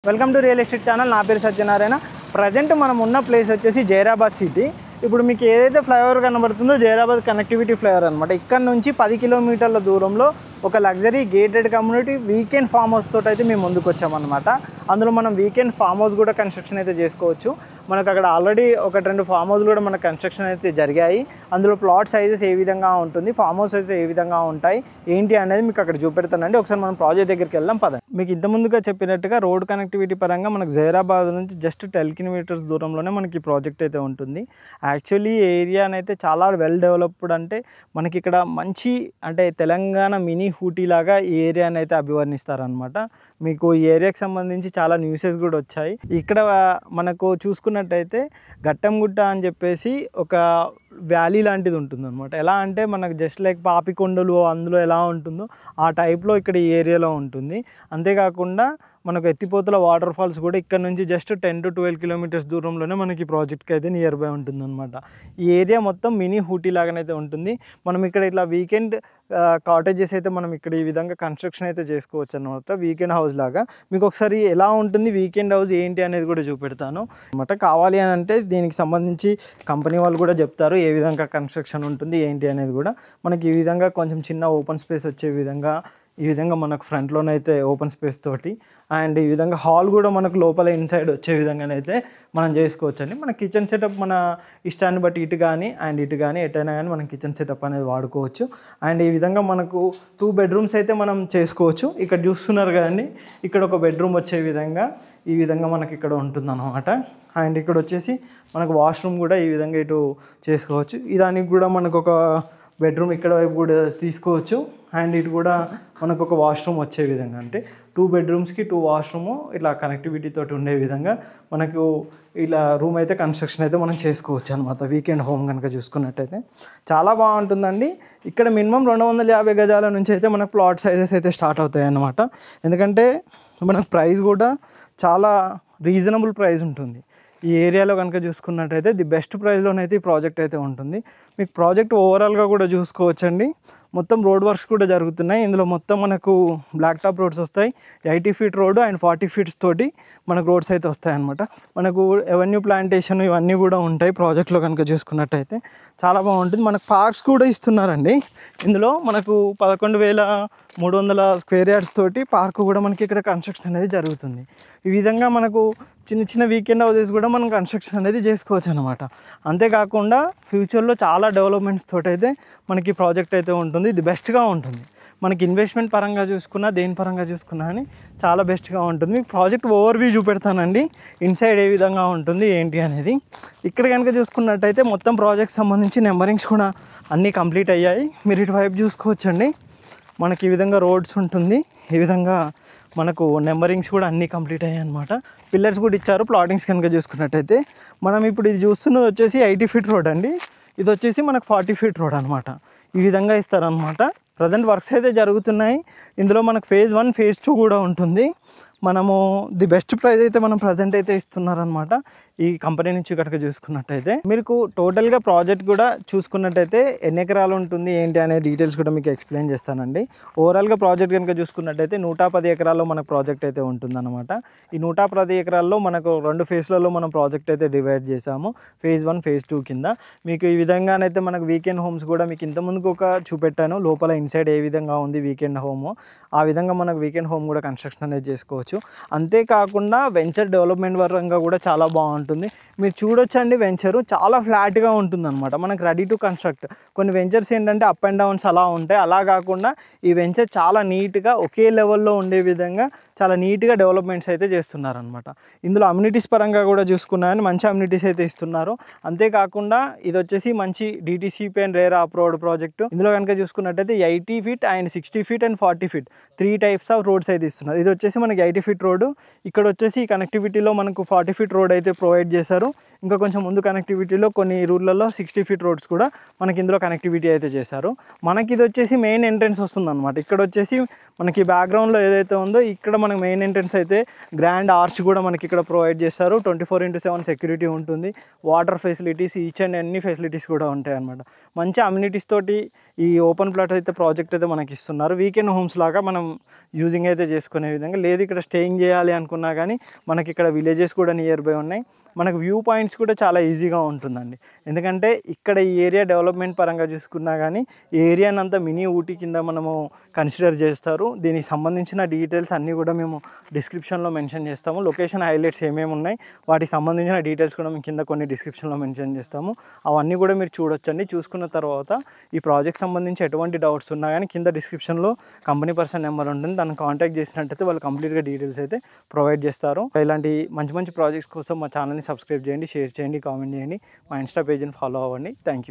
Welcome to real estate channel. నా పేరు Satyanarayana. Present మనం ఉన్న ప్లేస్ వచ్చేసి జైరాబాద్ సిటీ. ఇప్పుడు మీకు ఏదైతే ఫ్లైఓవర్ కనబడుతుందో జైరాబాద్ కనెక్టివిటీ ఫ్లైఓవర్ అనమాట. ఇక్కడ నుంచి 10 కిలోమీటర్ల దూరంలో ఒక luxury gated community weekend farm house తోటి అయితే మేము ముందుకు వచ్చామన్నమాట. అందులో మనం వీకెండ్ ఫామ్ హౌస్ కూడా కన్స్ట్రక్షన్ అయితే చేసుకోవచ్చు. మనకు అక్కడ ఆల్రెడీ 1-2 ఫామ్ హౌస్ కూడా మనకు కన్స్ట్రక్షన్ అయితే జరిగాయి. అందులో ప్లాట్ సైజెస్ ఏ విధంగా ఉంటుంది, ఫామ్ హౌసెస్ ఏ విధంగా ఉంటాయి ఏంటి అనేది మీకు అక్కడ చూపెడతానండి. ఒకసారి మనం ప్రాజెక్ట్ దగ్గరికి వెళ్దాం పదండి. మీకు ఇంత ముందుగా చెప్పినట్టుగా రోడ్ కనెక్టివిటీ పరంగా మనకు జైరాబాద్ నుంచి జస్ట్ 10 కిలోమీటర్స్ దూరంలోనే మనకి ప్రాజెక్ట్ అయితే ఉంటుంది. యాక్చువల్లీ ఏరియా అయితే చాలా వెల్ డెవలప్డ్. అంటే మనకి ఇక్కడ మంచి అంటే తెలంగాణ మినీ ఊటీ లాగా ఈ ఏరియాని అయితే అభివర్ణిస్తారనమాట. మీకు ఈ ఏరియాకి సంబంధించి చాలా న్యూసెస్ కూడా వచ్చాయి. ఇక్కడ మనకు చూసుకున్నట్టయితే గట్టంగుట్ట అని చెప్పేసి ఒక వ్యాలీ లాంటిది ఉంటుంది అనమాట. ఎలా అంటే మనకు జస్ట్ లైక్ పాపికొండలు అందులో ఎలా ఉంటుందో ఆ టైప్లో ఇక్కడ ఈ ఏరియాలో ఉంటుంది. అంతేకాకుండా మనకు ఎత్తిపోతల వాటర్ ఫాల్స్ కూడా ఇక్కడ నుంచి జస్ట్ 10 to 12 కిలోమీటర్స్ దూరంలోనే మనకి ప్రాజెక్ట్కి అయితే నియర్ బై ఉంటుంది అనమాట. ఈ ఏరియా మొత్తం మినీ ఊటీ లాగానైతే ఉంటుంది. మనం ఇక్కడ ఇట్లా వీకెండ్ కాటేజెస్ అయితే మనం ఇక్కడ ఈ విధంగా కన్స్ట్రక్షన్ అయితే చేసుకోవచ్చు అనమాట. వీకెండ్ హౌస్ లాగా మీకు ఒకసారి ఎలా ఉంటుంది వీకెండ్ హౌస్ ఏంటి అనేది కూడా చూపెడతాను అనమాట. కావాలి అని అంటే దీనికి సంబంధించి కంపెనీ వాళ్ళు కూడా చెప్తారు ఏ విధంగా కన్స్ట్రక్షన్ ఉంటుంది ఏంటి అనేది కూడా. మనకి ఈ విధంగా కొంచెం చిన్న ఓపెన్ స్పేస్ వచ్చే విధంగా ఈ విధంగా మనకు ఫ్రంట్లోనైతే ఓపెన్ స్పేస్ తోటి అండ్ ఈ విధంగా హాల్ కూడా మనకు లోపల ఇన్సైడ్ వచ్చే విధంగానైతే మనం చేసుకోవచ్చు అండి. మన కిచెన్ సెటప్ మన ఇష్టాన్ని బట్టి ఇటు కానీ ఎటైనా కానీ మనం కిచెన్ సెటప్ అనేది వాడుకోవచ్చు. అండ్ ఈ విధంగా మనకు 2 బెడ్రూమ్స్ అయితే మనం చేసుకోవచ్చు. ఇక్కడ చూస్తున్నారు కదండి, ఇక్కడ ఒక బెడ్రూమ్ వచ్చే విధంగా ఈ విధంగా మనకి ఇక్కడ ఉంటుందన్నమాట. అండ్ ఇక్కడ వచ్చేసి మనకు వాష్రూమ్ కూడా ఈ విధంగా ఇటు చేసుకోవచ్చు. దానికి కూడా మనకు ఒక బెడ్రూమ్ ఇక్కడ వైపు కూడా తీసుకోవచ్చు. అండ్ ఇటు కూడా మనకు ఒక వాష్రూమ్ వచ్చే విధంగా అంటే 2 బెడ్రూమ్స్కి 2 వాష్రూము ఇట్లా కనెక్టివిటీ తోటి ఉండే విధంగా మనకు ఇలా రూమ్ అయితే కన్స్ట్రక్షన్ అయితే మనం చేసుకోవచ్చు అనమాట. వీకెండ్ హోమ్ కనుక చూసుకున్నట్టయితే చాలా బాగుంటుందండి. ఇక్కడ మినిమం 250 గజాల నుంచి అయితే మనకు ప్లాట్ సైజెస్ అయితే స్టార్ట్ అవుతాయి అన్నమాట. ఎందుకంటే మనకు ప్రైస్ కూడా చాలా రీజనబుల్ ప్రైస్ ఉంటుంది. ఈ ఏరియాలో కనుక చూసుకున్నట్టయితే ది బెస్ట్ ప్రైస్లోనైతే ఈ ప్రాజెక్ట్ అయితే ఉంటుంది. మీకు ప్రాజెక్ట్ ఓవరాల్గా కూడా చూసుకోవచ్చండి. మొత్తం రోడ్ వర్క్స్ కూడా జరుగుతున్నాయి. ఇందులో మొత్తం మనకు బ్లాక్ టాప్ రోడ్స్ వస్తాయి. 80 ఫీట్ రోడ్డు అండ్ 40 ఫీట్స్ తోటి మనకు రోడ్స్ అయితే వస్తాయి అన్నమాట. మనకు ఎవెన్యూ ప్లాంటేషన్ ఇవన్నీ కూడా ఉంటాయి ప్రాజెక్ట్లో కనుక చూసుకున్నట్టయితే చాలా బాగుంటుంది. మనకు పార్క్స్ కూడా ఇస్తున్నారండి. ఇందులో మనకు 11,300 స్క్వేర్ యార్డ్స్ తోటి పార్క్ కూడా మనకి ఇక్కడ కన్స్ట్రక్షన్ అనేది జరుగుతుంది. ఈ విధంగా మనకు చిన్న చిన్న వీకెండ్ హౌసెస్ కూడా మనం కన్స్ట్రక్షన్ అనేది చేసుకోవచ్చు అనమాట. అంతేకాకుండా ఫ్యూచర్లో చాలా డెవలప్మెంట్స్ తోటి అయితే మనకి ప్రాజెక్ట్ అయితే ఉంటుంది. ఇది బెస్ట్గా ఉంటుంది. మనకి ఇన్వెస్ట్మెంట్ పరంగా చూసుకున్నా దేని పరంగా చూసుకున్నా అని చాలా బెస్ట్గా ఉంటుంది. మీకు ప్రాజెక్ట్ ఓవర్వ్యూ చూపెడతానండి, ఇన్సైడ్ ఏ విధంగా ఉంటుంది ఏంటి అనేది. ఇక్కడ కనుక చూసుకున్నట్టయితే మొత్తం ప్రాజెక్ట్ సంబంధించి నెంబరింగ్స్ కూడా అన్నీ కంప్లీట్ అయ్యాయి. మీరు ఇటు వైపు చూసుకోవచ్చండి. మనకి ఈ విధంగా రోడ్స్ ఉంటుంది. ఈ విధంగా మనకు నెంబరింగ్స్ కూడా అన్నీ కంప్లీట్ అయ్యాయి అనమాట. పిల్లర్స్ కూడా ఇచ్చారు. ప్లాటింగ్స్ కనుక చూసుకున్నట్టయితే మనం ఇప్పుడు ఇది చూస్తున్నది వచ్చేసి 80 ఫీట్ రోడ్ అండి. ఇది వచ్చేసి మనకు 40 ఫీట్ రోడ్ అనమాట. ఈ విధంగా ఇస్తారనమాట. ప్రజెంట్ వర్క్స్ అయితే జరుగుతున్నాయి. ఇందులో మనకు ఫేజ్ 1 ఫేజ్ 2 కూడా ఉంటుంది. మనము ది బెస్ట్ ప్రైస్ అయితే మనం ప్రజెంట్ అయితే ఇస్తున్నారనమాట ఈ కంపెనీ నుంచి కనుక చూసుకున్నట్టయితే. మీకు టోటల్గా ప్రాజెక్ట్ కూడా చూసుకున్నట్టయితే ఎన్ని ఎకరాలు ఉంటుంది ఏంటి అనే డీటెయిల్స్ కూడా మీకు ఎక్స్ప్లెయిన్ చేస్తానండి. ఓవరాల్గా ప్రాజెక్ట్ కనుక చూసుకున్నట్టయితే 110 ఎకరాల్లో మనకు ప్రాజెక్ట్ అయితే ఉంటుందన్నమాట. ఈ 110 ఎకరాల్లో మనకు 2 ఫేజ్లలో మనం ప్రాజెక్ట్ అయితే డివైడ్ చేసాము. ఫేజ్ 1 ఫేజ్ 2 కింద. మీకు ఈ విధంగానైతే మనకు వీకెండ్ హోమ్స్ కూడా మీకు ఇంతకుముందుకు ఒక చూపెట్టాను. లోపల ఇన్సైడ్ ఏ విధంగా ఉంది వీకెండ్ హోమ్, ఆ విధంగా మనకు వీకెండ్ హోమ్ కూడా కన్స్ట్రక్షన్ అనేది చేసుకోవచ్చు. అంతేకాకుండా వెంచర్ డెవలప్మెంట్ పరంగా కూడా చాలా బాగుంటుంది. మీరు చూడొచ్చండి, వెంచరు చాలా ఫ్లాట్గా ఉంటుందన్నమాట. మనకు రెడీ టు కన్స్ట్రక్ట్. కొన్ని వెంచర్స్ ఏంటంటే అప్ అండ్ డౌన్స్ అలా ఉంటాయి. అలా కాకుండా ఈ వెంచర్ చాలా నీట్గా ఒకే లెవెల్లో ఉండే విధంగా చాలా నీట్గా డెవలప్మెంట్స్ అయితే చేస్తున్నారనమాట. ఇందులో అమ్యూనిటీస్ పరంగా కూడా చూసుకున్నారని మంచి అమ్యూనిటీస్ అయితే ఇస్తున్నారు. అంతేకాకుండా ఇది వచ్చేసి మంచి DTCP and rare of road project. ఇందులో కనుక చూసుకున్నట్టయితే 80 feet and 60 feet and 40 feet 3 types of roads అయితే ఇస్తున్నారు. ఇది వచ్చేసి మనకి 80 ఫీట్ రోడ్డు. ఇక్కడ వచ్చేసి కనెక్టివిటీలో మనకు 40 ఫీట్ రోడ్ అయితే ప్రొవైడ్ చేశారు. ఇంకా కొంచెం ముందు కనెక్టివిటీలో కొన్ని రూట్లలో 60 ఫీట్ రోడ్స్ కూడా మనకి ఇందులో కనెక్టివిటీ అయితే చేశారు. మనకి ఇది వచ్చేసి మెయిన్ ఎంట్రన్స్ వస్తుంది అనమాట. ఇక్కడ వచ్చేసి మనకి బ్యాక్గ్రౌండ్లో ఏదైతే ఉందో ఇక్కడ మనకి మెయిన్ ఎంట్రన్స్ అయితే గ్రాండ్ ఆర్చ్ కూడా మనకి ఇక్కడ ప్రొవైడ్ చేస్తారు. 24/7 సెక్యూరిటీ ఉంటుంది. వాటర్ ఫెసిలిటీస్ ఈచ్ అండ్ అన్ని ఫెసిలిటీస్ కూడా ఉంటాయి అనమాట. మంచి అమ్యూనిటీస్ తోటి ఈ ఓపెన్ ప్లాట్ అయితే ప్రాజెక్ట్ అయితే మనకి ఇస్తున్నారు. వీకెండ్ హోమ్స్ లాగా మనం యూజింగ్ అయితే చేసుకునే విధంగా లేదు. ఇక్కడ స్టేయింగ్ చేయాలి అనుకున్నా కానీ మనకి ఇక్కడ విలేజెస్ కూడా నియర్ బై ఉన్నాయి. మనకు వ్యూ పాయింట్స్ కూడా చాలా ఈజీగా ఉంటుందండి. ఎందుకంటే ఇక్కడ ఈ ఏరియా డెవలప్మెంట్ పరంగా చూసుకున్నా కానీ ఈ ఏరియానంతా మినీ ఊటీ కింద మనము కన్సిడర్ చేస్తారు. దీనికి సంబంధించిన డీటెయిల్స్ అన్నీ కూడా మేము డిస్క్రిప్షన్లో మెన్షన్ చేస్తాము. లొకేషన్ హైలైట్స్ ఏమేమి ఉన్నాయి వాటికి సంబంధించిన డీటెయిల్స్ కూడా మేము కింద కొన్ని డిస్క్రిప్షన్లో మెన్షన్ చేస్తాము. అవన్నీ కూడా మీరు చూడొచ్చండి. చూసుకున్న తర్వాత ఈ ప్రాజెక్ట్ సంబంధించి ఎటువంటి డౌట్స్ ఉన్నా కానీ కింద డిస్క్రిప్షన్లో కంపెనీ పర్సన్ నెంబర్ ఉంటుంది. దాన్ని కాంటాక్ట్ చేసినట్టయితే వాళ్ళు కంప్లీట్గా డీటెయిల్స్ అయితే ప్రొవైడ్ చేస్తారు. ఇలాంటి మంచి మంచి ప్రాజెక్ట్స్ కోసం మా ఛానల్ని సబ్స్క్రైబ్ చేయండి, షేర్ చేయండి, కామెంట్ చేయండి, మా ఇన్స్టా పేజ్ని ఫాలో అవ్వండి. Thank you.